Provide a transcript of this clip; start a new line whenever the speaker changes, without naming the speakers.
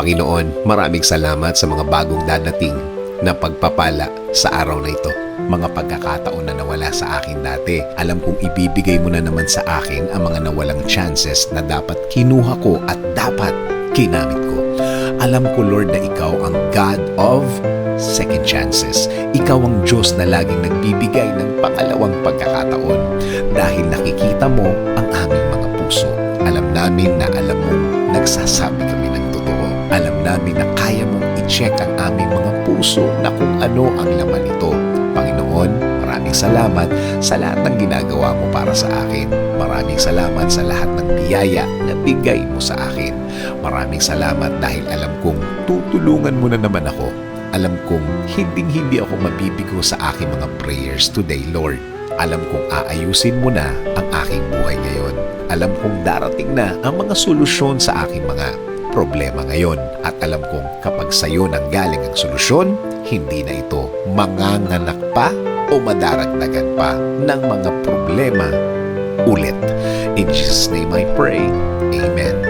Panginoon, maraming salamat sa mga bagong dadating na pagpapala sa araw na ito. Mga pagkakataon na nawala sa akin dati. Alam kong ibibigay mo na naman sa akin ang mga nawalang chances na dapat kinuha ko at dapat kinamit ko. Alam ko, Lord, na Ikaw ang God of second chances. Ikaw ang Diyos na laging nagbibigay ng pangalawang pagkakataon dahil nakikita mo ang aming mga puso. Alam namin na alam mong nagsasabi kami ng totoo. Alam namin na kaya mong i-check ang aming mga puso na kung ano ang laman nito. Panginoon, maraming salamat sa lahat ng ginagawa mo para sa akin. Maraming salamat sa lahat ng biyaya na bigay mo sa akin. Maraming salamat dahil alam kong tutulungan mo na naman ako. Alam kong hinding-hindi ako mabibigo sa aking mga prayers today, Lord. Alam kong aayusin mo na ang aking buhay ngayon. Alam kong darating na ang mga solusyon sa aking mga problema ngayon. At alam kong kapag sa'yo nanggaling ang solusyon, hindi na ito manganganak pa o madaragdagan pa ng mga problema ulit. In Jesus' name I pray. Amen.